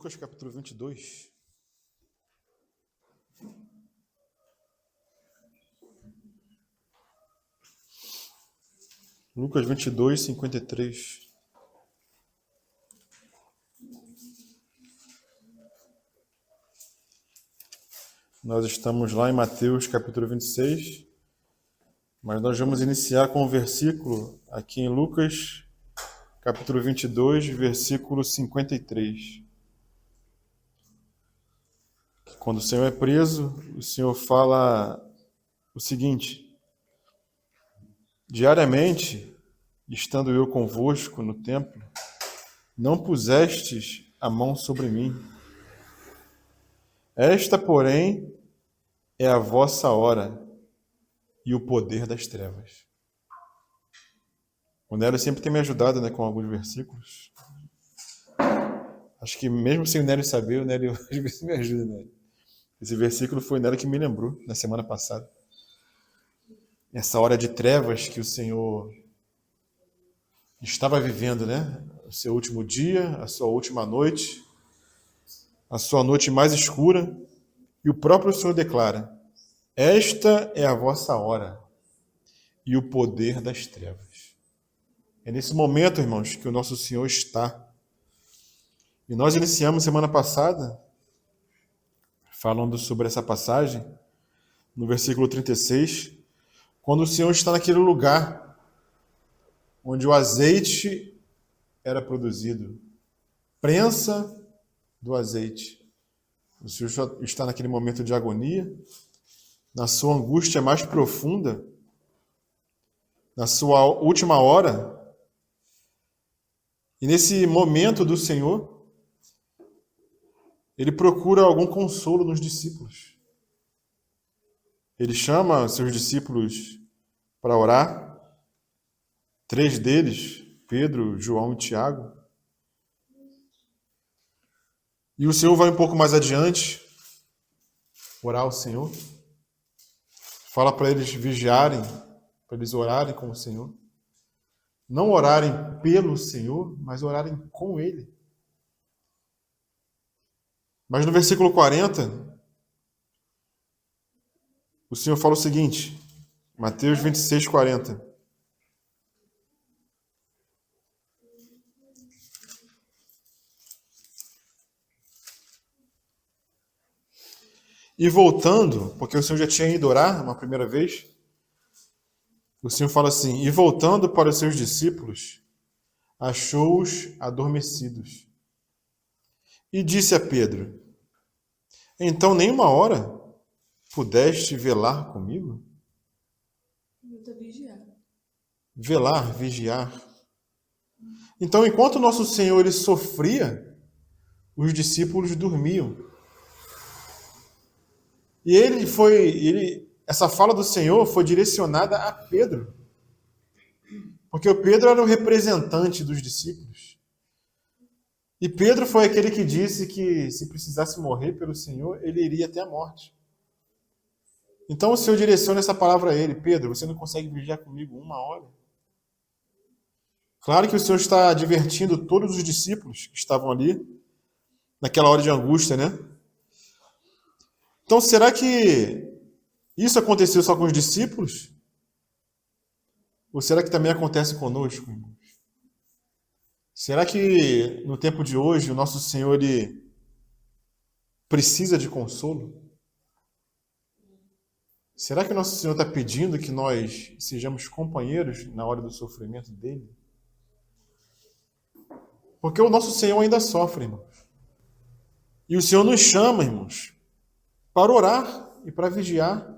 Lucas capítulo 22. Lucas 22, 53. Nós estamos lá em Mateus capítulo 26, mas nós vamos iniciar com o versículo aqui em Lucas capítulo 22, versículo 53. Quando o Senhor é preso, o Senhor fala o seguinte: diariamente, estando eu convosco no templo, não pusestes a mão sobre mim. Esta, porém, é a vossa hora e o poder das trevas. O Nélio sempre tem me ajudado, com alguns versículos. Acho que mesmo sem o Nélio saber, o Nélio às vezes me ajuda, Nélio. Esse versículo foi o Nélio que me lembrou na semana passada. Essa hora de trevas que o Senhor estava vivendo, O seu último dia, a sua última noite, a sua noite mais escura, e o próprio Senhor declara: esta é a vossa hora e o poder das trevas. É nesse momento, irmãos, que o nosso Senhor está. E nós iniciamos semana passada falando sobre essa passagem, no versículo 36, quando o Senhor está naquele lugar onde o azeite era produzido, prensa do azeite. O Senhor está naquele momento de agonia, na sua angústia mais profunda, na sua última hora. E nesse momento do Senhor, ele procura algum consolo nos discípulos. Ele chama seus discípulos para orar. 3 deles, Pedro, João e Tiago. E o Senhor vai um pouco mais adiante, orar ao Senhor. Fala para eles vigiarem, para eles orarem com o Senhor. Não orarem pelo Senhor, mas orarem com Ele. Mas no versículo 40, o Senhor fala o seguinte, Mateus 26, 40. E voltando, porque o Senhor já tinha ido orar uma primeira vez, o Senhor fala assim: e voltando para os seus discípulos, achou-os adormecidos. E disse a Pedro: então nem uma hora pudeste velar comigo? Velar, vigiar. Então, enquanto nosso Senhor ele sofria, os discípulos dormiam. E essa fala do Senhor foi direcionada a Pedro. Porque o Pedro era o representante dos discípulos. E Pedro foi aquele que disse que se precisasse morrer pelo Senhor, ele iria até a morte. Então o Senhor direciona essa palavra a ele: Pedro, você não consegue vigiar comigo uma hora? Claro que o Senhor está advertindo todos os discípulos que estavam ali, naquela hora de angústia, Então será que isso aconteceu só com os discípulos? Ou será que também acontece conosco, irmãos? Será que no tempo de hoje o nosso Senhor ele precisa de consolo? Será que o nosso Senhor está pedindo que nós sejamos companheiros na hora do sofrimento dele? Porque o nosso Senhor ainda sofre, irmãos. E o Senhor nos chama, irmãos, para orar e para vigiar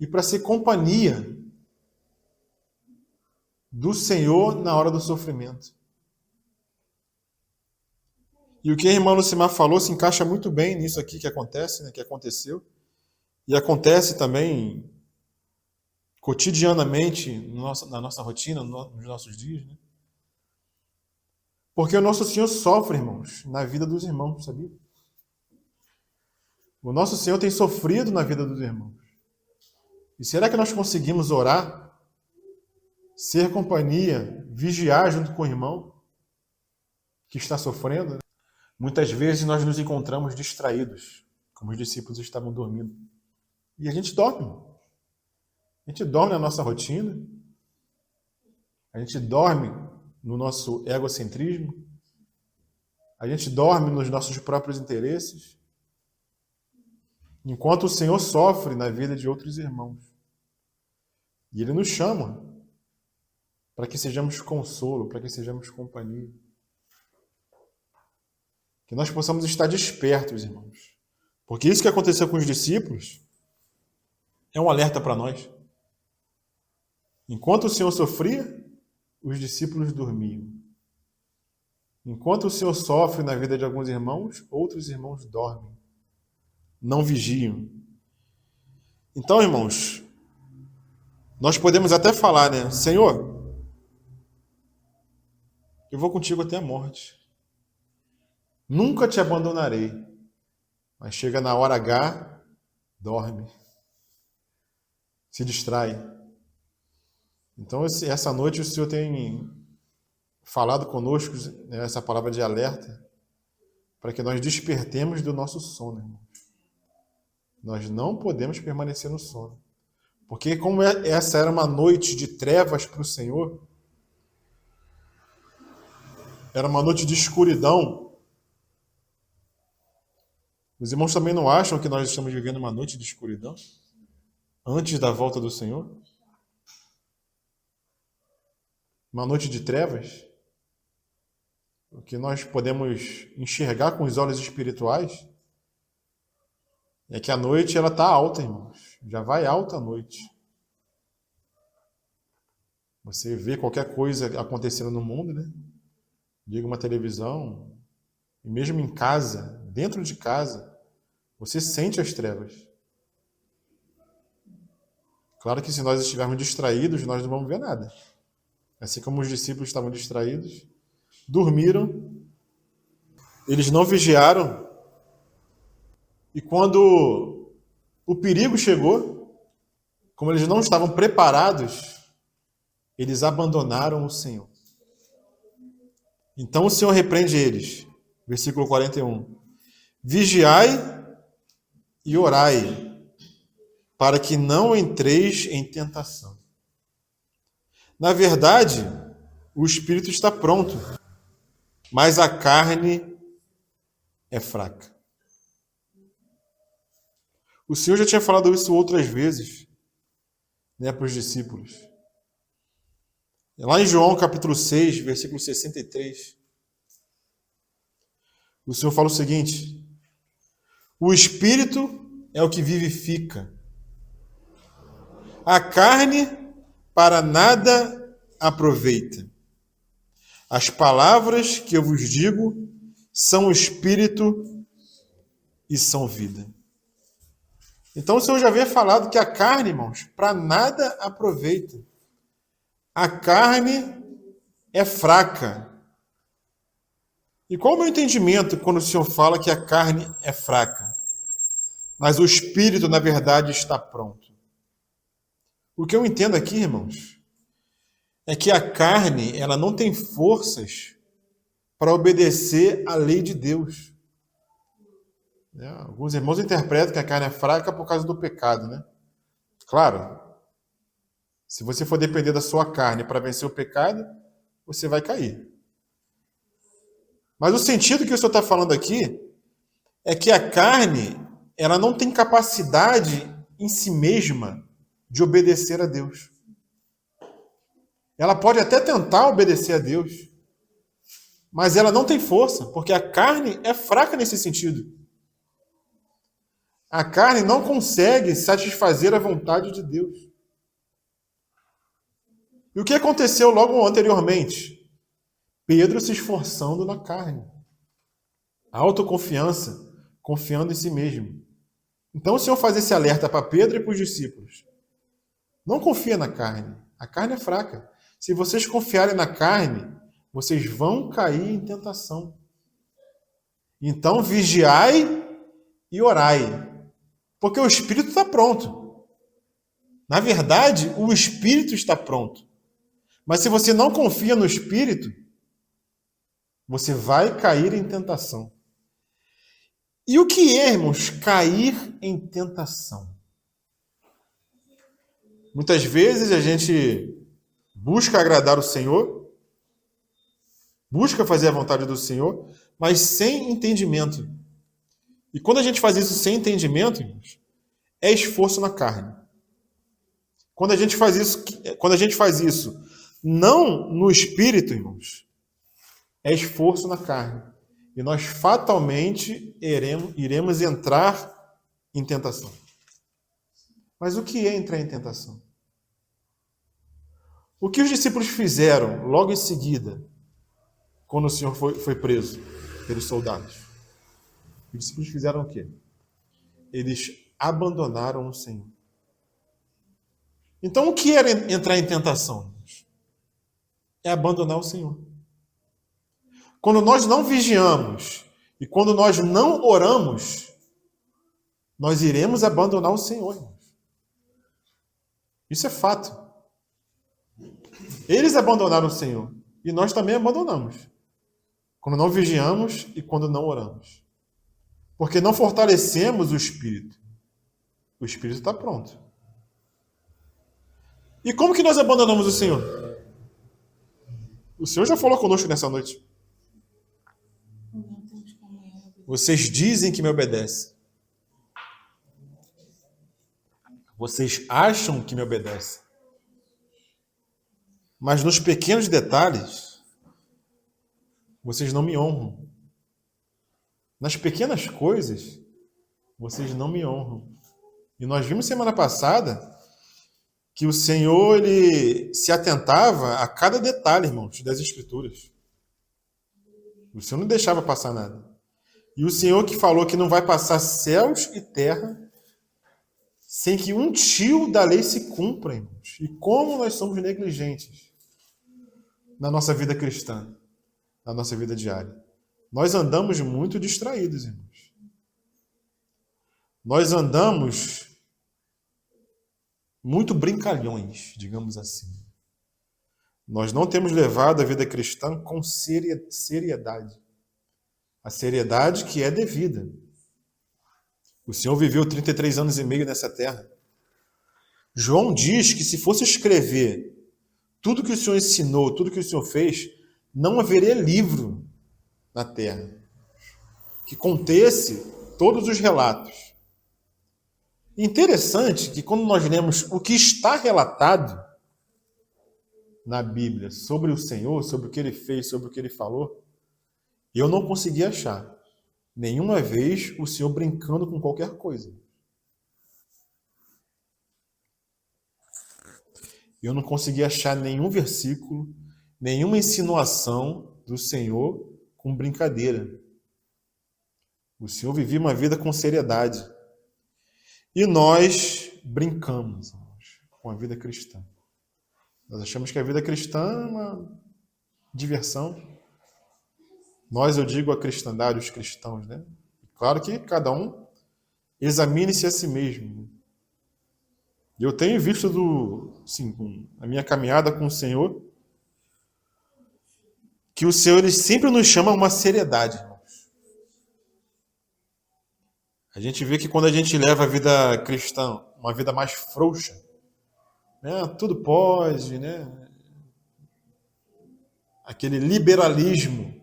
e para ser companhia do Senhor na hora do sofrimento. E o que a irmã Lucimar falou se encaixa muito bem nisso aqui que acontece, que aconteceu. E acontece também cotidianamente na nossa rotina, nos nossos dias. Porque o nosso Senhor sofre, irmãos, na vida dos irmãos, sabia? O nosso Senhor tem sofrido na vida dos irmãos. E será que nós conseguimos orar, ser companhia, vigiar junto com o irmão que está sofrendo? Muitas vezes nós nos encontramos distraídos, como os discípulos estavam dormindo. E a gente dorme. A gente dorme na nossa rotina. A gente dorme no nosso egocentrismo. A gente dorme nos nossos próprios interesses. Enquanto o Senhor sofre na vida de outros irmãos. E Ele nos chama para que sejamos consolo, para que sejamos companhia. Que nós possamos estar despertos, irmãos. Porque isso que aconteceu com os discípulos é um alerta para nós. Enquanto o Senhor sofria, os discípulos dormiam. Enquanto o Senhor sofre na vida de alguns irmãos, outros irmãos dormem. Não vigiam. Então, irmãos, nós podemos até falar, né? Senhor, eu vou contigo até a morte. Nunca te abandonarei. Mas chega na hora H, dorme. Se distrai. Então, essa noite o Senhor tem falado conosco, né, essa palavra de alerta, para que nós despertemos do nosso sono, irmãos. Nós não podemos permanecer no sono. Porque como essa era uma noite de trevas para o Senhor, era uma noite de escuridão, os irmãos também não acham que nós estamos vivendo uma noite de escuridão? Antes da volta do Senhor? Uma noite de trevas? O que nós podemos enxergar com os olhos espirituais é que a noite ela está alta, irmãos. Já vai alta a noite. Você vê qualquer coisa acontecendo no mundo, né? Liga uma televisão, e mesmo em casa, dentro de casa, você sente as trevas. Claro que se nós estivermos distraídos, nós não vamos ver nada. Assim como os discípulos estavam distraídos, dormiram, eles não vigiaram, e quando o perigo chegou, como eles não estavam preparados, eles abandonaram o Senhor. Então o Senhor repreende eles. Versículo 41. Vigiai e orai, para que não entreis em tentação. Na verdade, o espírito está pronto, mas a carne é fraca. O Senhor já tinha falado isso outras vezes, né, para os discípulos. Lá em João capítulo 6, versículo 63, o Senhor fala o seguinte: o espírito é o que vivifica. A carne para nada aproveita. As palavras que eu vos digo são espírito e são vida. Então o Senhor já havia falado que a carne, irmãos, para nada aproveita. A carne é fraca. E qual é o meu entendimento quando o Senhor fala que a carne é fraca? Mas o espírito, na verdade, está pronto. O que eu entendo aqui, irmãos, é que a carne ela não tem forças para obedecer à lei de Deus. Alguns irmãos interpretam que a carne é fraca por causa do pecado, né? Claro, se você for depender da sua carne para vencer o pecado, você vai cair. Mas o sentido que o Senhor está falando aqui é que a carne ela não tem capacidade em si mesma de obedecer a Deus. Ela pode até tentar obedecer a Deus, mas ela não tem força, porque a carne é fraca nesse sentido. A carne não consegue satisfazer a vontade de Deus. E o que aconteceu logo anteriormente? Pedro se esforçando na carne. Autoconfiança, confiando em si mesmo. Então o Senhor faz esse alerta para Pedro e para os discípulos. Não confia na carne. A carne é fraca. Se vocês confiarem na carne, vocês vão cair em tentação. Então vigiai e orai. Porque o Espírito está pronto. Na verdade, o Espírito está pronto. Mas se você não confia no Espírito, você vai cair em tentação. E o que é, irmãos, cair em tentação? Muitas vezes a gente busca agradar o Senhor, busca fazer a vontade do Senhor, mas sem entendimento. E quando a gente faz isso sem entendimento, irmãos, é esforço na carne. Quando a gente faz isso não no espírito, irmãos, é esforço na carne. E nós fatalmente iremos entrar em tentação. Mas o que é entrar em tentação? O que os discípulos fizeram logo em seguida, quando o Senhor foi preso pelos soldados? Os discípulos fizeram o quê? Eles abandonaram o Senhor. Então, o que era entrar em tentação? É abandonar o Senhor. Quando nós não vigiamos e quando nós não oramos, nós iremos abandonar o Senhor. Isso é fato. Eles abandonaram o Senhor e nós também abandonamos. Quando não vigiamos e quando não oramos. Porque não fortalecemos o Espírito. O Espírito está pronto. E como que nós abandonamos o Senhor? O Senhor já falou conosco nessa noite. Vocês dizem que me obedecem. Vocês acham que me obedecem. Mas nos pequenos detalhes, vocês não me honram. Nas pequenas coisas, vocês não me honram. E nós vimos semana passada que o Senhor ele se atentava a cada detalhe, irmãos, das Escrituras. O Senhor não deixava passar nada. E o Senhor que falou que não vai passar céus e terra sem que um tio da lei se cumpra, irmãos. E como nós somos negligentes na nossa vida cristã, na nossa vida diária. Nós andamos muito distraídos, irmãos. Nós andamos muito brincalhões, digamos assim. Nós não temos levado a vida cristã com seriedade. A seriedade que é devida. O Senhor viveu 33 anos e meio nessa terra. João diz que se fosse escrever tudo que o Senhor ensinou, tudo que o Senhor fez, não haveria livro na terra que contesse todos os relatos. Interessante que quando nós lemos o que está relatado na Bíblia sobre o Senhor, sobre o que Ele fez, sobre o que Ele falou, eu não consegui achar nenhuma vez o Senhor brincando com qualquer coisa. Eu não consegui achar nenhum versículo, nenhuma insinuação do Senhor com brincadeira. O Senhor vivia uma vida com seriedade. E nós brincamos, irmãos, com a vida cristã. Nós achamos que a vida cristã é uma diversão. Nós, eu digo a cristandade, os cristãos, né? Claro que cada um examine-se a si mesmo. Eu tenho visto a minha caminhada com o Senhor, que o Senhor ele sempre nos chama a uma seriedade, irmãos. A gente vê que quando a gente leva a vida cristã, uma vida mais frouxa, né? Tudo pode, né? Aquele liberalismo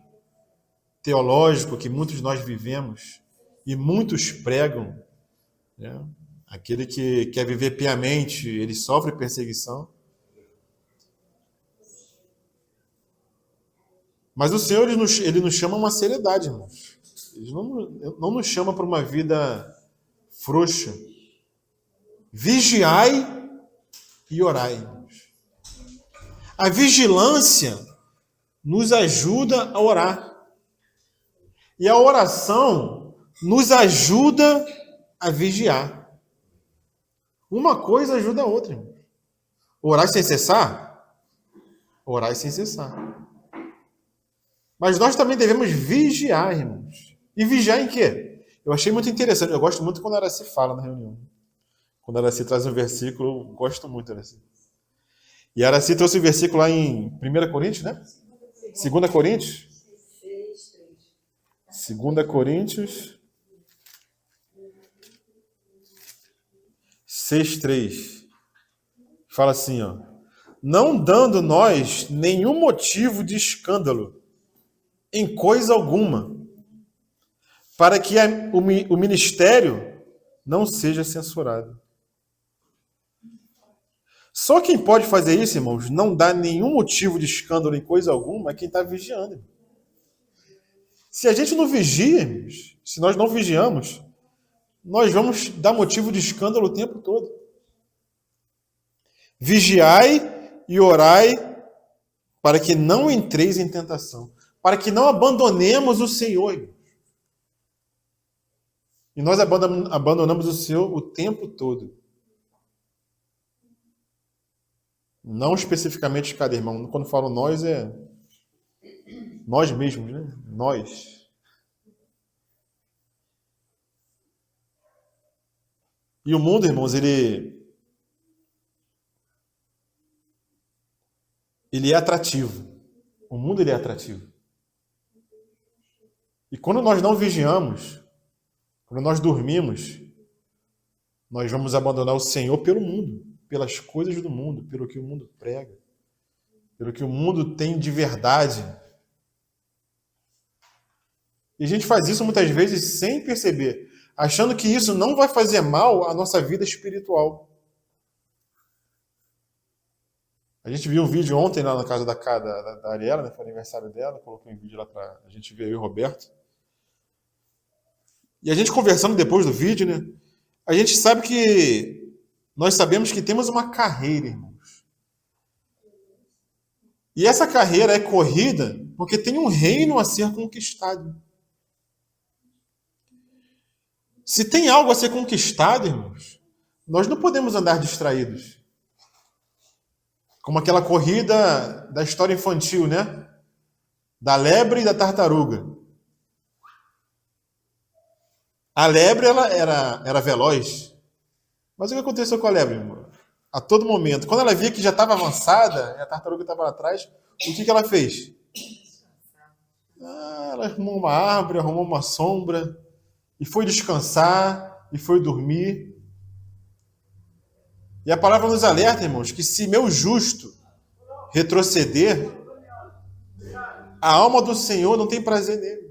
teológico que muitos de nós vivemos e muitos pregam, né? Aquele que quer viver piamente, ele sofre perseguição. Mas o Senhor ele nos chama a uma seriedade, irmãos. Ele não nos chama para uma vida frouxa. Vigiai e orai, irmãos. A vigilância nos ajuda a orar. E a oração nos ajuda a vigiar. Uma coisa ajuda a outra, irmão. Orar sem cessar? Orar sem cessar. Mas nós também devemos vigiar, irmãos. E vigiar em quê? Eu achei muito interessante. Eu gosto muito quando a Araci fala na reunião. Quando a Araci traz um versículo, eu gosto muito, Araci. E a Araci trouxe o versículo lá em 1 Coríntios, né? 2 Coríntios. 2 Coríntios, 6:3. Fala assim, ó. Não dando nós nenhum motivo de escândalo em coisa alguma, para que o ministério não seja censurado. Só quem pode fazer isso, irmãos, não dá nenhum motivo de escândalo em coisa alguma, é quem está vigiando. Se a gente não vigia, irmãos, se nós não vigiamos, nós vamos dar motivo de escândalo o tempo todo. Vigiai e orai para que não entreis em tentação, para que não abandonemos o Senhor. E nós abandonamos o Senhor o tempo todo. Não especificamente cada irmão. Quando falo nós, é nós mesmos, né? Nós. E o mundo, irmãos, ele é atrativo. O mundo, ele é atrativo. E quando nós não vigiamos, quando nós dormimos, nós vamos abandonar o Senhor pelo mundo, pelas coisas do mundo, pelo que o mundo prega, pelo que o mundo tem de verdade. E a gente faz isso muitas vezes sem perceber, achando que isso não vai fazer mal à nossa vida espiritual. A gente viu um vídeo ontem lá na casa da Ariela, né? Foi o aniversário dela, coloquei um vídeo lá pra a gente ver, eu e o Roberto. E a gente conversando depois do vídeo, né? A gente sabe que nós sabemos que temos uma carreira, irmãos. E essa carreira é corrida porque tem um reino a ser conquistado. Se tem algo a ser conquistado, irmãos, nós não podemos andar distraídos. Como aquela corrida da história infantil, né? Da lebre e da tartaruga. A lebre, ela era veloz. Mas o que aconteceu com a lebre, irmão? A todo momento, quando ela via que já estava avançada, e a tartaruga estava lá atrás, o que ela fez? Ela arrumou uma árvore, arrumou uma sombra, e foi descansar, e foi dormir. E a palavra nos alerta, irmãos, que se meu justo retroceder, a alma do Senhor não tem prazer nele.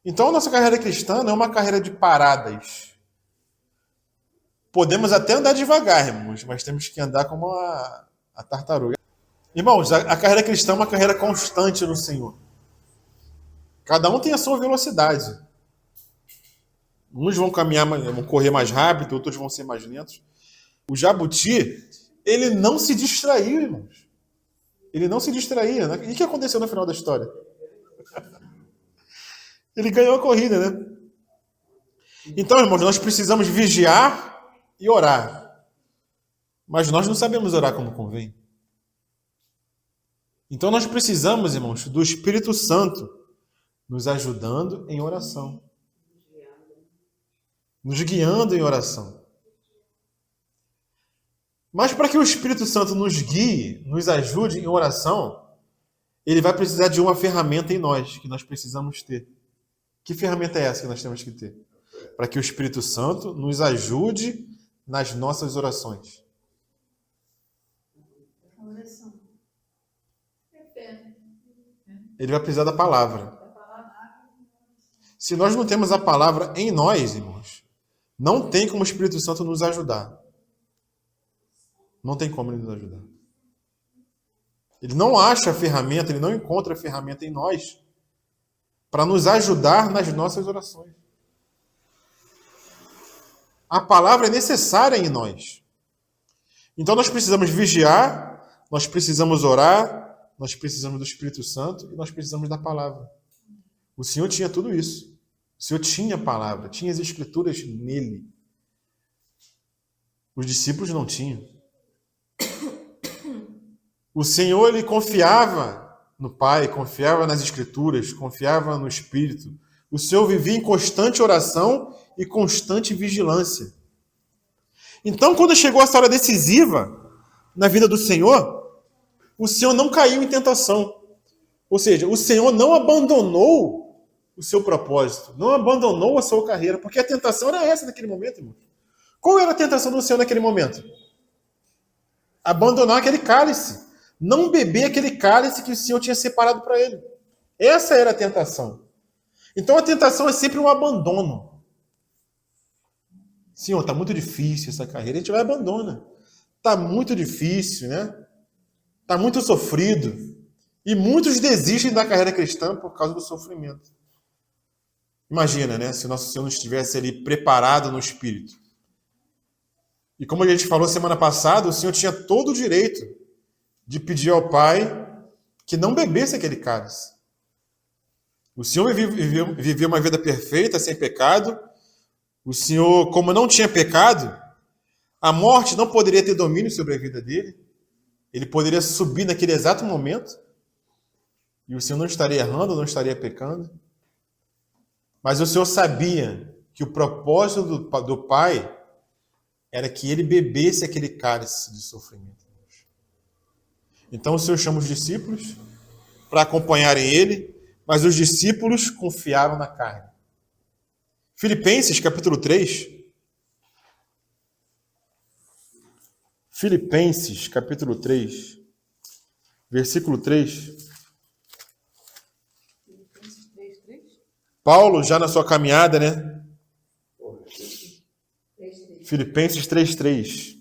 Então, a nossa carreira cristã não é uma carreira de paradas. Podemos até andar devagar, irmãos, mas temos que andar como a tartaruga. Irmãos, a carreira cristã é uma carreira constante no Senhor. Cada um tem a sua velocidade. Uns vão caminhar, vão correr mais rápido, outros vão ser mais lentos. O jabuti, ele não se distraiu, irmãos. Ele não se distraía. Né? E o que aconteceu no final da história? Ele ganhou a corrida, né? Então, irmãos, nós precisamos vigiar e orar. Mas nós não sabemos orar como convém. Então nós precisamos, irmãos, do Espírito Santo nos ajudando em oração. Nos guiando em oração. Mas para que o Espírito Santo nos guie, nos ajude em oração, ele vai precisar de uma ferramenta em nós, que nós precisamos ter. Que ferramenta é essa que nós temos que ter? Para que o Espírito Santo nos ajude nas nossas orações. Ele vai precisar da palavra. Se nós não temos a palavra em nós, irmãos, não tem como o Espírito Santo nos ajudar. Não tem como ele nos ajudar. Ele não acha a ferramenta, ele não encontra a ferramenta em nós para nos ajudar nas nossas orações. A palavra é necessária em nós. Então nós precisamos vigiar, nós precisamos orar, nós precisamos do Espírito Santo e nós precisamos da palavra. O Senhor tinha tudo isso. O Senhor tinha a palavra, tinha as escrituras nele. Os discípulos não tinham. O Senhor, ele confiava no Pai, confiava nas escrituras, confiava no Espírito. O Senhor vivia em constante oração e constante vigilância. Então, quando chegou essa hora decisiva na vida do Senhor, o Senhor não caiu em tentação. Ou seja, o Senhor não abandonou o seu propósito, não abandonou a sua carreira, porque a tentação era essa naquele momento, irmão. Qual era a tentação do Senhor naquele momento? Abandonar aquele cálice. Não beber aquele cálice que o Senhor tinha separado para ele. Essa era a tentação. Então a tentação é sempre um abandono. Senhor, está muito difícil essa carreira. A gente vai e abandona. Está muito difícil, né? Está muito sofrido. E muitos desistem da carreira cristã por causa do sofrimento. Imagina, né? Se o nosso Senhor não estivesse ali preparado no Espírito. E como a gente falou semana passada, o Senhor tinha todo o direito de pedir ao Pai que não bebesse aquele cálice. O Senhor viveu uma vida perfeita, sem pecado. O Senhor, como não tinha pecado, a morte não poderia ter domínio sobre a vida dele. Ele poderia subir naquele exato momento. E o Senhor não estaria errando, não estaria pecando. Mas o Senhor sabia que o propósito do Pai era que ele bebesse aquele cálice de sofrimento. Então o Senhor chama os discípulos para acompanharem ele, mas os discípulos confiaram na carne. Filipenses, capítulo 3. Filipenses, capítulo 3, versículo 3. Paulo, já na sua caminhada, né? Filipenses 3:3.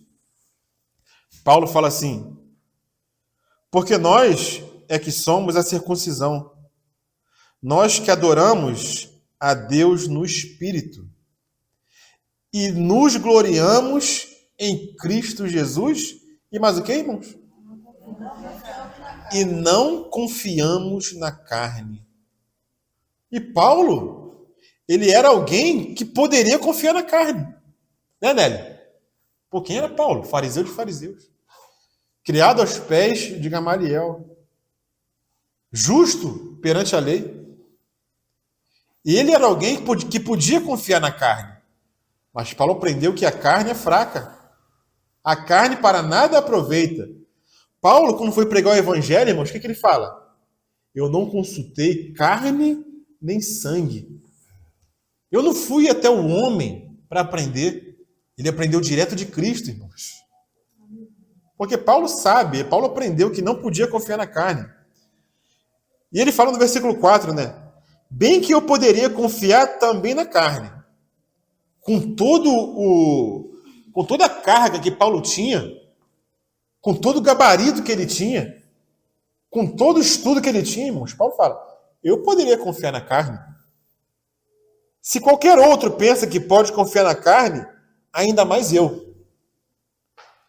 Paulo fala assim: porque nós é que somos a circuncisão, nós que adoramos a Deus no Espírito e nos gloriamos em Cristo Jesus. E mais o que, irmãos? E não confiamos na carne. E Paulo, ele era alguém que poderia confiar na carne. Né, Nélia? Pô, quem era Paulo? Fariseu de fariseus. Criado aos pés de Gamaliel. Justo perante a lei. E ele era alguém que podia confiar na carne. Mas Paulo aprendeu que a carne é fraca. A carne para nada aproveita. Paulo, quando foi pregar o evangelho, irmãos, o que ele fala? Eu não consultei carne nem sangue. Eu não fui até o homem para aprender. Ele aprendeu direto de Cristo, irmãos. Porque Paulo aprendeu que não podia confiar na carne. E ele fala no versículo 4, né? Bem que eu poderia confiar também na carne. Com toda a carga que Paulo tinha, com todo o gabarito que ele tinha, com todo o estudo que ele tinha, irmãos, Paulo fala, eu poderia confiar na carne. Se qualquer outro pensa que pode confiar na carne, ainda mais eu.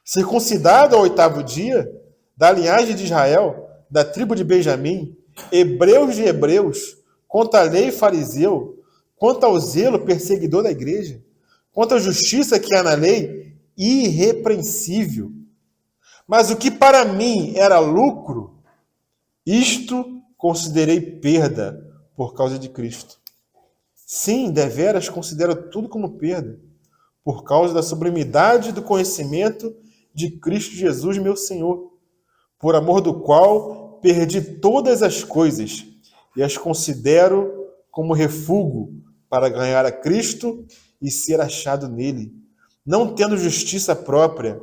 Circuncidado ao 8º dia, da linhagem de Israel, da tribo de Benjamim, hebreus de hebreus, quanto à lei fariseu, quanto ao zelo perseguidor da igreja, quanto à justiça que há na lei, irrepreensível. Mas o que para mim era lucro, isto considerei perda por causa de Cristo. Sim, deveras considero tudo como perda, por causa da sublimidade do conhecimento de Cristo Jesus, meu Senhor, por amor do qual perdi todas as coisas e as considero como refúgio para ganhar a Cristo e ser achado nele, não tendo justiça própria,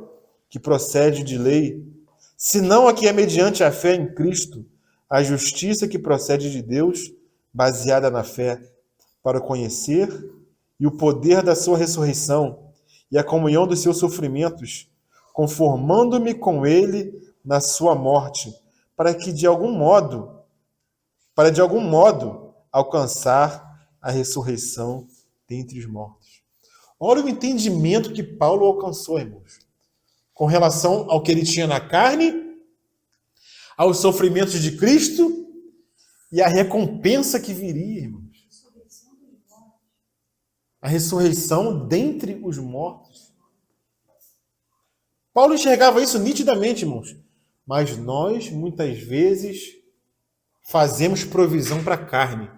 que procede de lei, senão a que é mediante a fé em Cristo, a justiça que procede de Deus, baseada na fé, para o conhecer e o poder da sua ressurreição e a comunhão dos seus sofrimentos, conformando-me com ele na sua morte, para de algum modo alcançar a ressurreição dentre os mortos. Olha o entendimento que Paulo alcançou, irmãos, com relação ao que ele tinha na carne, aos sofrimentos de Cristo e a recompensa que viria, irmãos. A ressurreição dentre os mortos. Paulo enxergava isso nitidamente, irmãos. Mas nós, muitas vezes, fazemos provisão para a carne.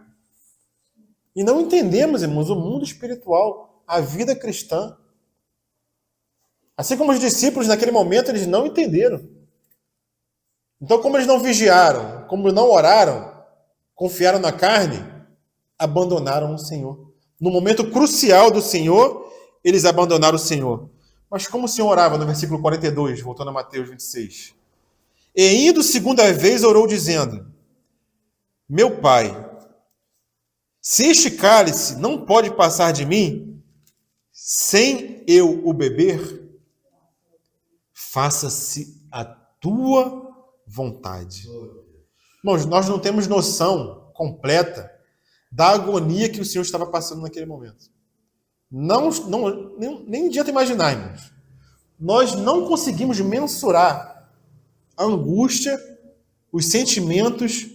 E não entendemos, irmãos, o mundo espiritual, a vida cristã. Assim como os discípulos, naquele momento, eles não entenderam. Então, como eles não vigiaram, como não oraram, confiaram na carne, abandonaram o Senhor. No momento crucial do Senhor, eles abandonaram o Senhor. Mas como o Senhor orava no versículo 42, voltando a Mateus 26? E indo segunda vez orou dizendo: Meu Pai, se este cálice não pode passar de mim, sem eu o beber, faça-se a tua vontade. Irmãos, nós não temos noção completa da agonia que o Senhor estava passando naquele momento. Nem adianta imaginar, irmãos. Nós não conseguimos mensurar a angústia, os sentimentos,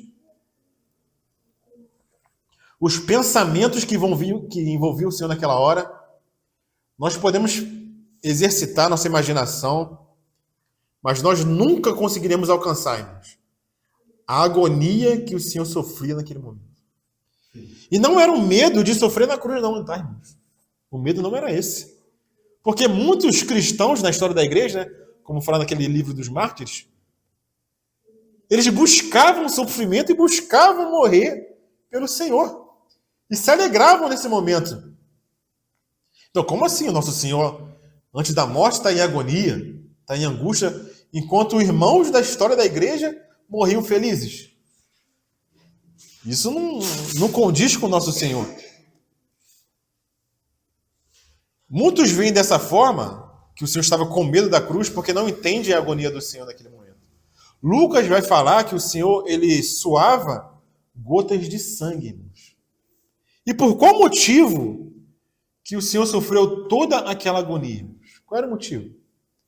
os pensamentos que envolviam o Senhor naquela hora. Nós podemos exercitar nossa imaginação, mas nós nunca conseguiremos alcançar, irmãos, a agonia que o Senhor sofria naquele momento. E não era o medo de sofrer na cruz, não, tá, irmãos? O medo não era esse. Porque muitos cristãos na história da igreja, como fala naquele livro dos mártires, eles buscavam o sofrimento e buscavam morrer pelo Senhor. E se alegravam nesse momento. Então, como assim o nosso Senhor, antes da morte, está em agonia, está em angústia, enquanto os irmãos da história da igreja morriam felizes? Isso não condiz com o nosso Senhor. Muitos veem dessa forma que o Senhor estava com medo da cruz porque não entendem a agonia do Senhor naquele momento. Lucas vai falar que o Senhor, ele suava gotas de sangue, irmãos. E por qual motivo que o Senhor sofreu toda aquela agonia, irmãos? Qual era o motivo?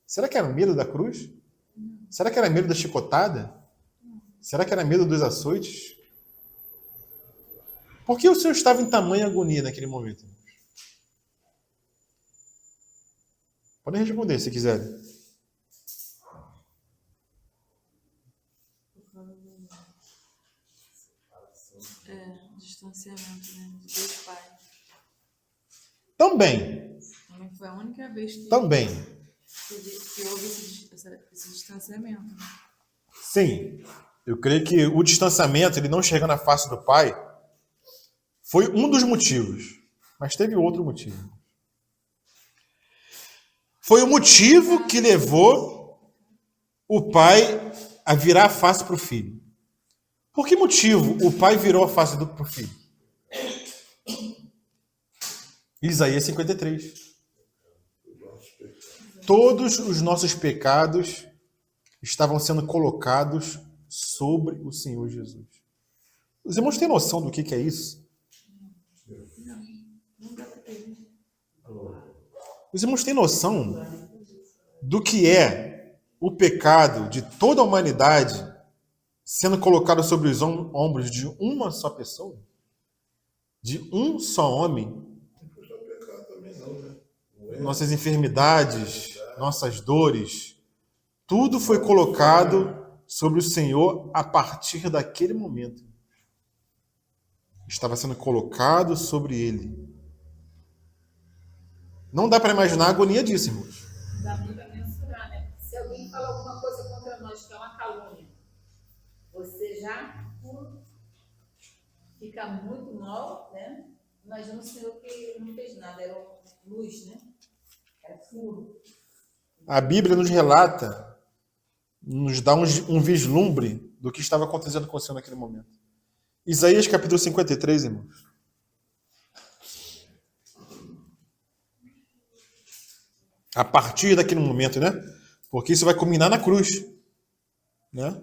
Será que era medo da cruz? Será que era medo da chicotada? Será que era medo dos açoites? Por que o Senhor estava em tamanha agonia naquele momento? Podem responder se quiserem. Distanciamento, né? De Deus Pai. Também. Foi a única vez que houve esse distanciamento. Né? Sim. Eu creio que o distanciamento, ele não chegando à face do Pai, foi um dos motivos. Mas teve outro motivo. Foi o motivo que levou o pai a virar a face para o filho. Por que motivo o pai virou a face para o filho? Isaías 53. Todos os nossos pecados estavam sendo colocados sobre o Senhor Jesus. Os irmãos têm noção do que é isso? Os irmãos têm noção do que é o pecado de toda a humanidade sendo colocado sobre os ombros de uma só pessoa? De um só homem? Nossas enfermidades, nossas dores, tudo foi colocado sobre o Senhor a partir daquele momento. Estava sendo colocado sobre ele. Não dá para imaginar a agonia disso, irmãos. Não dá nem para mensurar, né? Se alguém fala alguma coisa contra nós, que é uma calúnia, você já fica muito mal, né? Imagina o Senhor que não fez nada, era luz, né? Era puro. A Bíblia nos relata, nos dá um vislumbre do que estava acontecendo com o Senhor naquele momento. Isaías capítulo 53, irmãos. A partir daquele momento, né? Porque isso vai culminar na cruz, né?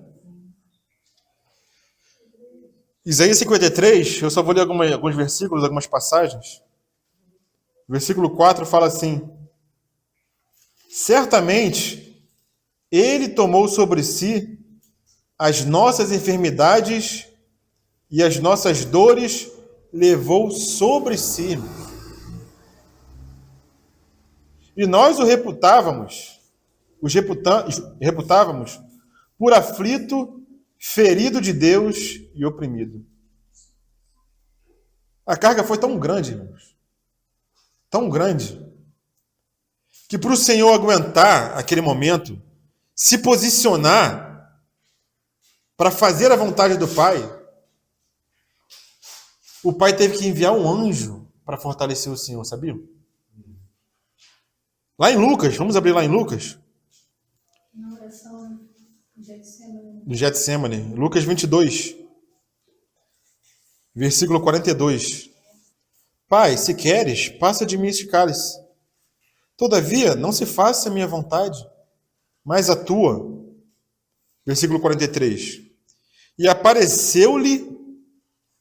Isaías 53, eu só vou ler alguns versículos, algumas passagens. O versículo 4 fala assim: certamente ele tomou sobre si as nossas enfermidades e as nossas dores levou sobre si. E nós o reputávamos por aflito, ferido de Deus e oprimido. A carga foi tão grande, irmãos, tão grande, que para o Senhor aguentar aquele momento, se posicionar para fazer a vontade do Pai, o Pai teve que enviar um anjo para fortalecer o Senhor, sabiam? Lá em Lucas, vamos abrir lá em Lucas? Na oração do Getsemane. Do Getsemane, Lucas 22, versículo 42. Pai, se queres, passa de mim este cálice. Todavia, não se faça a minha vontade, mas a tua. Versículo 43. E apareceu-lhe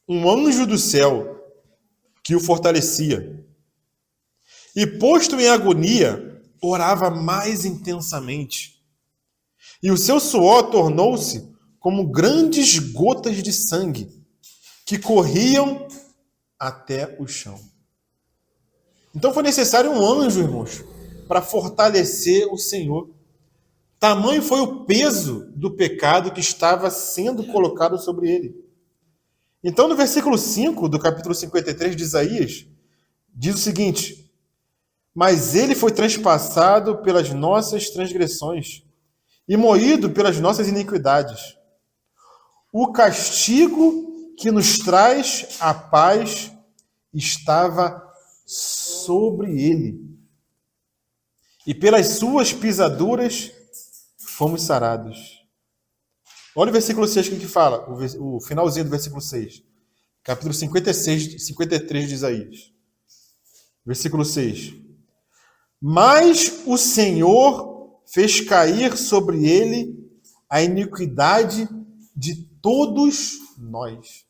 um anjo do céu que o fortalecia. E posto em agonia, orava mais intensamente. E o seu suor tornou-se como grandes gotas de sangue que corriam até o chão. Então foi necessário um anjo, irmãos, para fortalecer o Senhor. Tamanho foi o peso do pecado que estava sendo colocado sobre ele. Então, no versículo 5 do capítulo 53 de Isaías, diz o seguinte: mas ele foi transpassado pelas nossas transgressões e moído pelas nossas iniquidades. O castigo que nos traz a paz estava sobre ele. E pelas suas pisaduras fomos sarados. Olha o versículo 6 que fala, o finalzinho do versículo 6. Capítulo 53 de Isaías. Versículo 6. Mas o Senhor fez cair sobre ele a iniquidade de todos nós.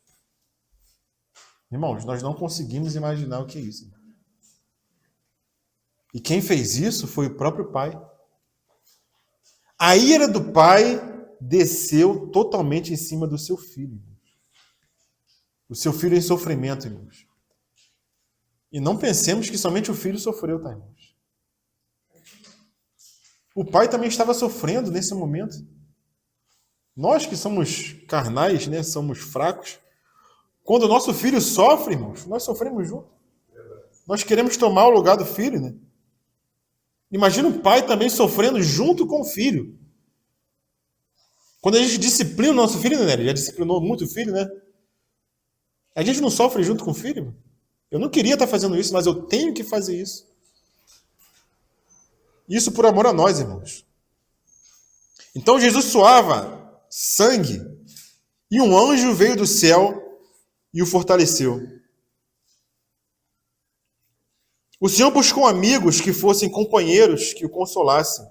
Irmãos, nós não conseguimos imaginar o que é isso. E quem fez isso foi o próprio Pai. A ira do Pai desceu totalmente em cima do seu filho. O seu filho em sofrimento, irmãos. E não pensemos que somente o filho sofreu, tá, irmãos? O Pai também estava sofrendo nesse momento. Nós que somos carnais, né, somos fracos, quando o nosso filho sofre, irmãos, nós sofremos junto. Nós queremos tomar o lugar do filho, né? Imagina o pai também sofrendo junto com o filho. Quando a gente disciplina o nosso filho, né? Ele já disciplinou muito o filho, né? A gente não sofre junto com o filho? Eu não queria estar fazendo isso, mas eu tenho que fazer isso. Isso por amor a nós, irmãos. Então Jesus suava sangue e um anjo veio do céu e o fortaleceu. O Senhor buscou amigos que fossem companheiros que o consolassem,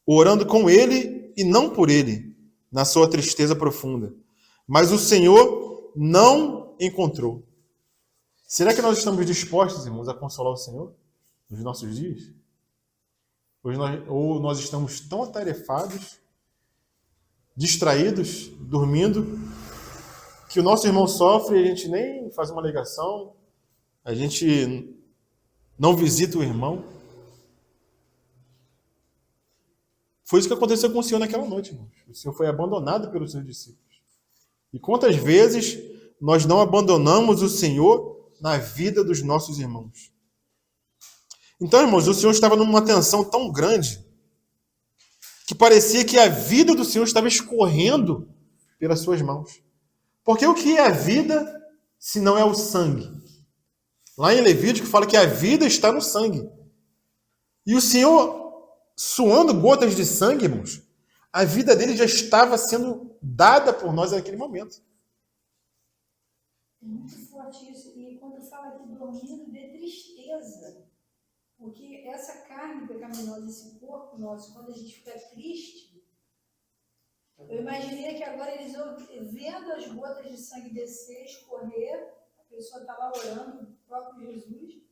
orando com ele e não por ele, na sua tristeza profunda. Mas o Senhor não encontrou. Será que nós estamos dispostos, irmãos, a consolar o Senhor nos nossos dias? Ou nós estamos tão atarefados, distraídos, dormindo, que o nosso irmão sofre e a gente nem faz uma ligação, a gente não visita o irmão? Foi isso que aconteceu com o Senhor naquela noite, irmãos. O Senhor foi abandonado pelos seus discípulos. E quantas vezes nós não abandonamos o Senhor na vida dos nossos irmãos? Então, irmãos, o Senhor estava numa tensão tão grande que parecia que a vida do Senhor estava escorrendo pelas suas mãos. Porque o que é a vida se não é o sangue? Lá em Levítico fala que a vida está no sangue. E o Senhor, suando gotas de sangue, irmãos, a vida dele já estava sendo dada por nós naquele momento. É muito forte isso. E quando fala aqui dormindo, de tristeza. Porque essa carne pecaminosa, esse corpo nosso, quando a gente fica triste, eu imaginei que agora eles vendo as gotas de sangue descer, escorrer, a pessoa está lá orando, o próprio Jesus,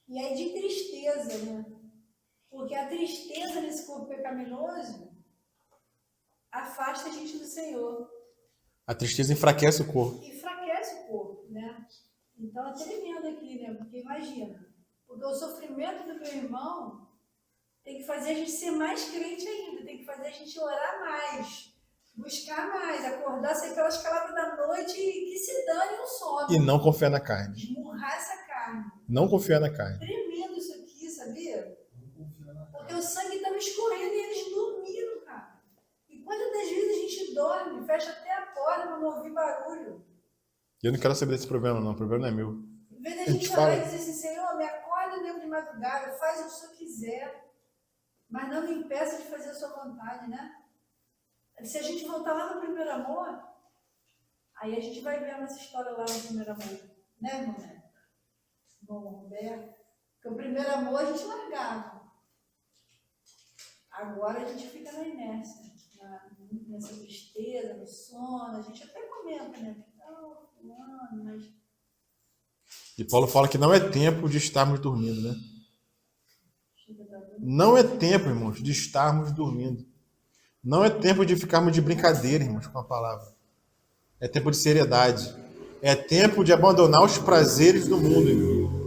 e aí de tristeza, né? Porque a tristeza nesse corpo pecaminoso afasta a gente do Senhor. A tristeza enfraquece o corpo. Enfraquece o corpo, né? Então é tremendo aqui, né? Porque imagina, porque o sofrimento do meu irmão tem que fazer a gente ser mais crente ainda, tem que fazer a gente orar mais, buscar mais, acordar, sair pelas caladas da noite e que se dane o sono. E não confiar na carne. Esmurrar essa carne. Não confiar na carne. Tremendo isso aqui, sabia? Porque o sangue estava escorrendo e eles dormiram, cara. E quantas das vezes a gente dorme, fecha até a porta para não ouvir barulho. Eu não quero saber desse problema, não. O problema não é meu. Em vez da gente orar e dizer assim, Senhor, me acorda mesmo de madrugada, faz o que o Senhor quiser. mas não me impeça de fazer a sua vontade, né? Se a gente voltar lá no primeiro amor, aí a gente vai ver essa história lá no primeiro amor, né, irmão? Irmão Roberto? Porque o primeiro amor a gente largava. Agora a gente fica na inércia, nessa tristeza, no sono. A gente até comenta, né? Mas... E Paulo fala que não é tempo de estarmos dormindo, né? Não é tempo, irmãos, de estarmos dormindo. Não é tempo de ficarmos de brincadeira, irmãos, com a palavra. É tempo de seriedade. É tempo de abandonar os prazeres do mundo, irmão.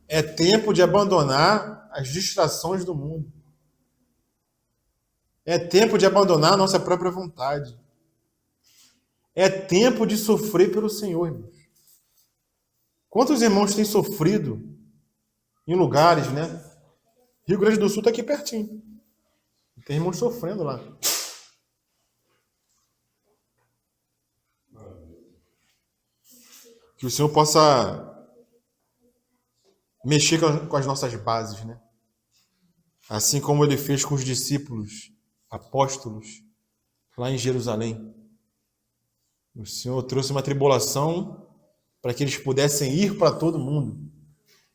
É tempo de abandonar as distrações do mundo. É tempo de abandonar a nossa própria vontade. É tempo de sofrer pelo Senhor, irmãos. Quantos irmãos têm sofrido em lugares, né? Rio Grande do Sul está aqui pertinho. Tem irmãos sofrendo lá. Que o Senhor possa mexer com as nossas bases, né? Assim como ele fez com os discípulos, apóstolos, lá em Jerusalém. O Senhor trouxe uma tribulação para que eles pudessem ir para todo mundo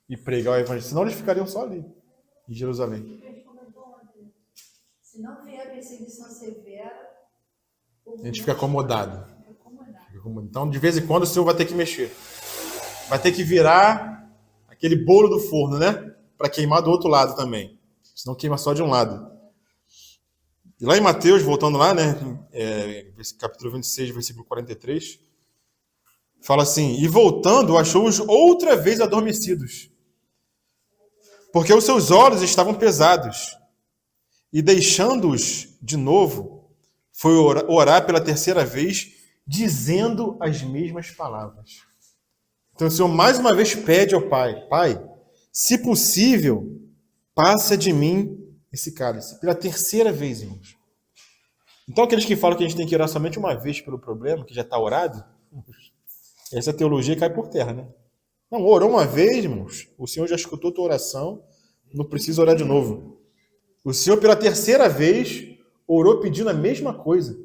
e pregar o evangelho. Senão eles ficariam só ali, em Jerusalém. Se não vier perseguição severa, A gente fica acomodado. Então, de vez em quando, o Senhor vai ter que mexer. Vai ter que virar aquele bolo do forno, né? Para queimar do outro lado também. Senão queima só de um lado. E lá em Mateus, voltando lá, né? Capítulo 26, versículo 43, fala assim: e voltando, achou-os outra vez adormecidos, porque os seus olhos estavam pesados. E deixando-os de novo, foi orar pela terceira vez, dizendo as mesmas palavras. Então o Senhor mais uma vez pede ao Pai: Pai, se possível, passa de mim esse cálice. Pela terceira vez, irmãos. Então aqueles que falam que a gente tem que orar somente uma vez pelo problema, que já está orado, essa teologia cai por terra, né? Não, orou uma vez, irmãos, o Senhor já escutou tua oração, não precisa orar de novo. O Senhor, pela terceira vez, orou pedindo a mesma coisa.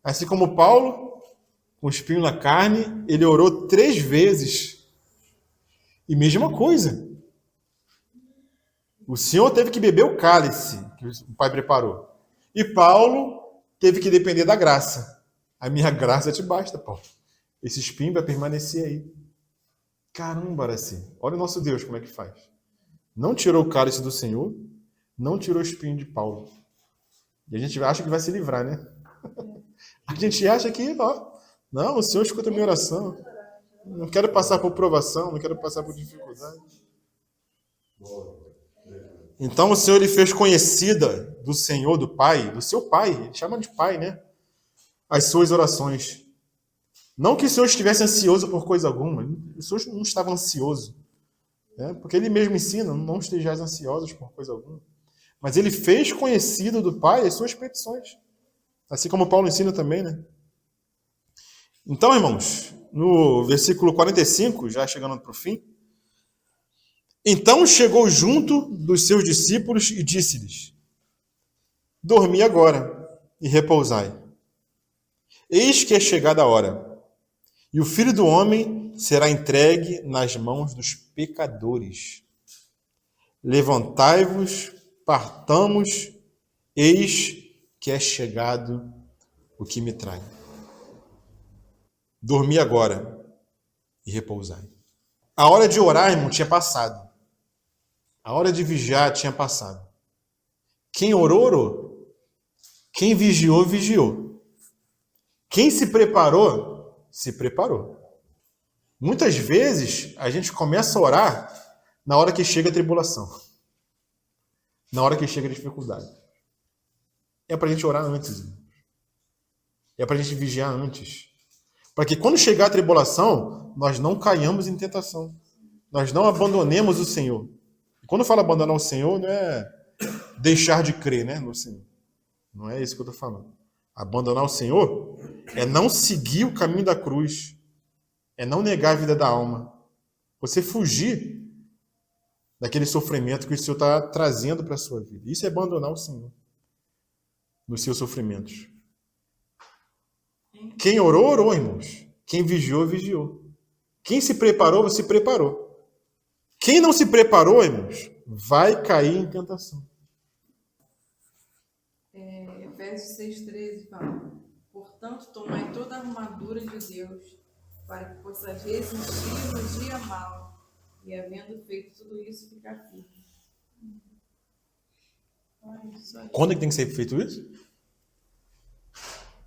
Assim como Paulo, com o espinho na carne, ele orou 3 vezes. E mesma coisa. O Senhor teve que beber o cálice que o Pai preparou. E Paulo teve que depender da graça. A minha graça te basta, Paulo. Esse espinho vai permanecer aí. Caramba, Araci. Olha o nosso Deus como é que faz. Não tirou o cálice do Senhor, não tirou o espinho de Paulo. E a gente acha que vai se livrar, né? A gente acha que, não, o Senhor escuta a minha oração. Não quero passar por provação, não quero passar por dificuldade. Então o Senhor ele fez conhecida do Senhor, do Pai, do seu Pai, ele chama de Pai, né? As suas orações. Não que o Senhor estivesse ansioso por coisa alguma, o Senhor não estava ansioso. Né? Porque ele mesmo ensina, não estejais ansiosos por coisa alguma. Mas ele fez conhecido do Pai as suas petições. Assim como Paulo ensina também, né? Então, irmãos, no versículo 45, já chegando para o fim, então chegou junto dos seus discípulos e disse-lhes: dormi agora e repousai. Eis que é chegada a hora, e o Filho do Homem será entregue nas mãos dos pecadores. Levantai-vos, partamos, eis que é chegado o que me trai. Dormi agora e repousai. A hora de orar, irmão, tinha passado. A hora de vigiar tinha passado. Quem orou, orou. Quem vigiou, vigiou. Quem se preparou, se preparou. Muitas vezes a gente começa a orar na hora que chega a tribulação. Na hora que chega a dificuldade. É para a gente orar antes. Irmão. É para a gente vigiar antes. Para que quando chegar a tribulação, nós não caiamos em tentação. Nós não abandonemos o Senhor. E quando eu falo abandonar o Senhor, não é deixar de crer, né, no Senhor. Não é isso que eu estou falando. Abandonar o Senhor é não seguir o caminho da cruz. É não negar a vida da alma. Você fugir daquele sofrimento que o Senhor está trazendo para a sua vida. Isso é abandonar o Senhor nos seus sofrimentos. Quem orou, orou, irmãos. Quem vigiou, vigiou. Quem se preparou, se preparou. Quem não se preparou, irmãos, vai cair em tentação. Efésios 6,13 fala: portanto, tomai toda a armadura de Deus, para que possais resistir no dia mau, e havendo feito tudo isso, ficar firme. Quando é que tem que ser feito isso?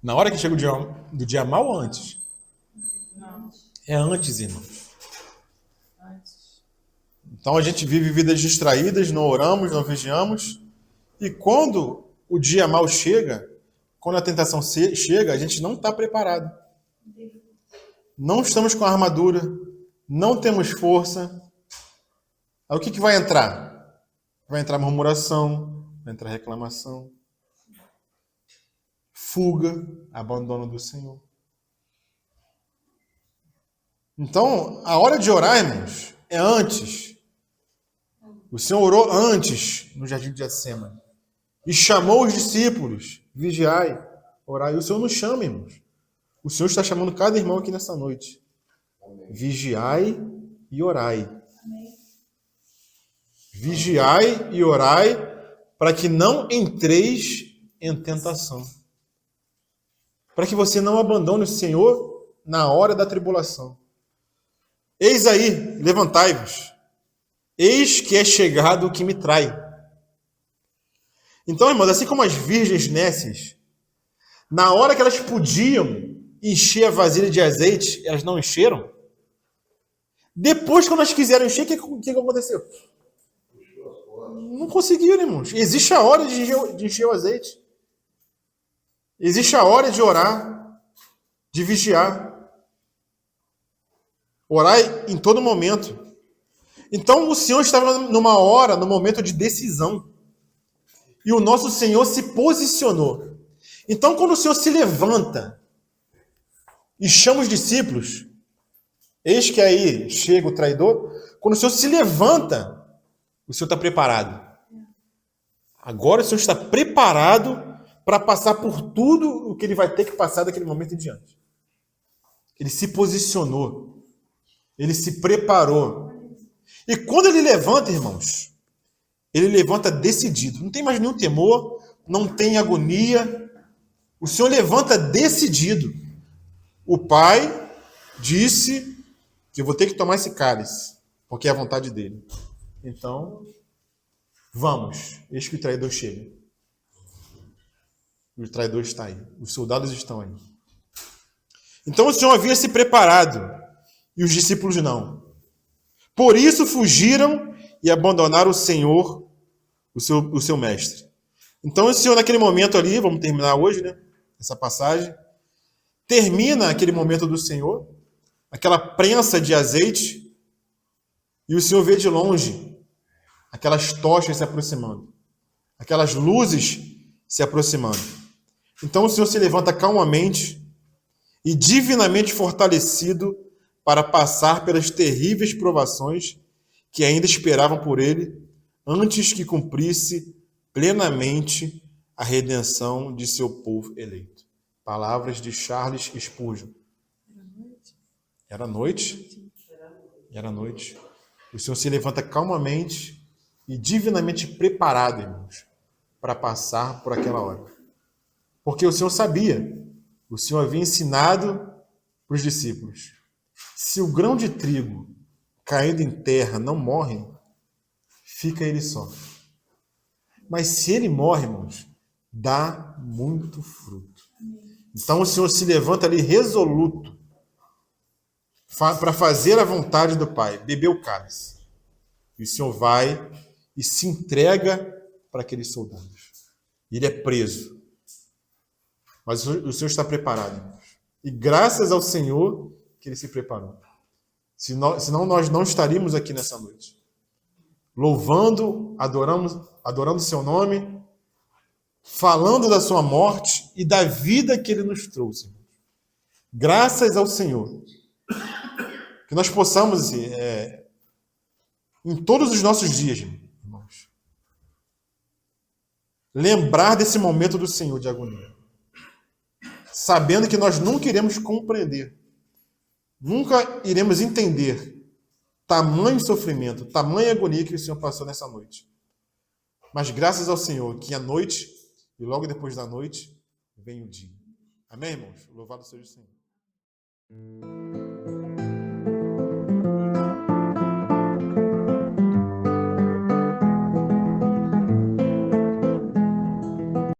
Na hora que chega do dia mau ou antes? Não, É antes, irmãos. antes. Então a gente vive vidas distraídas, não oramos, não vigiamos. E quando o dia mau chega, quando a tentação chega, a gente não está preparado. Não estamos com a armadura, não temos força. Aí o que vai entrar? Vai entrar murmuração, vai entrar reclamação, fuga, abandono do Senhor. Então, a hora de orar, irmãos, é antes. O Senhor orou antes no jardim de Getsêmani e chamou os discípulos: vigiai, orai. E o Senhor nos chama, irmãos. O Senhor está chamando cada irmão aqui nessa noite. Vigiai e orai. Vigiai e orai para que não entreis em tentação. Para que você não abandone o Senhor na hora da tribulação. Eis aí, levantai-vos. Eis que é chegado o que me trai. Então, irmãos, assim como as virgens nécias, na hora que elas podiam encher a vasilha de azeite, elas não encheram. Depois, quando elas quiseram encher, o que aconteceu? Não conseguiram, irmãos. Existe a hora de encher o azeite. Existe a hora de orar, de vigiar. Orar em todo momento. Então, o Senhor estava numa hora, no momento de decisão. E o nosso Senhor se posicionou. Então, quando o Senhor se levanta e chama os discípulos, eis que aí chega o traidor. Quando o Senhor se levanta, o Senhor está preparado. Agora o Senhor está preparado para passar por tudo o que ele vai ter que passar daquele momento em diante. Ele se posicionou. Ele se preparou. E quando ele levanta, irmãos, ele levanta decidido. Não tem mais nenhum temor, não tem agonia. O Senhor levanta decidido. O Pai disse que eu vou ter que tomar esse cálice, porque é a vontade dele. Então, vamos. Eis que o traidor chega. O traidor está aí. Os soldados estão aí. Então o Senhor havia se preparado e os discípulos não. Por isso fugiram e abandonaram o Senhor, o seu mestre. Então o Senhor, naquele momento ali, vamos terminar hoje, né? Essa passagem. Termina aquele momento do Senhor, aquela prensa de azeite, e o Senhor vê de longe aquelas tochas se aproximando, aquelas luzes se aproximando. Então o Senhor se levanta calmamente e divinamente fortalecido para passar pelas terríveis provações que ainda esperavam por ele, antes que cumprisse plenamente a redenção de seu povo eleito. Palavras de Charles Spurgeon. Era noite? Era noite. O Senhor se levanta calmamente e divinamente preparado, irmãos, para passar por aquela hora. Porque o Senhor sabia, o Senhor havia ensinado para os discípulos: se o grão de trigo caindo em terra não morre, fica ele só. Mas se ele morre, irmãos, dá muito fruto. Então o Senhor se levanta ali resoluto para fazer a vontade do Pai, beber o cálice. E o Senhor vai e se entrega para aqueles soldados. Ele é preso. Mas o Senhor está preparado, irmãos. E graças ao Senhor que ele se preparou. Senão nós não estaríamos aqui nessa noite. Louvando, adorando o seu nome, falando da sua morte e da vida que ele nos trouxe. Graças ao Senhor. Que nós possamos em todos os nossos dias, irmãos. Lembrar desse momento do Senhor de agonia. Sabendo que nós nunca iremos compreender, nunca iremos entender tamanho sofrimento, tamanha agonia que o Senhor passou nessa noite. Mas graças ao Senhor que a noite, e logo depois da noite, vem o dia. Amém, irmãos? Louvado seja o Senhor.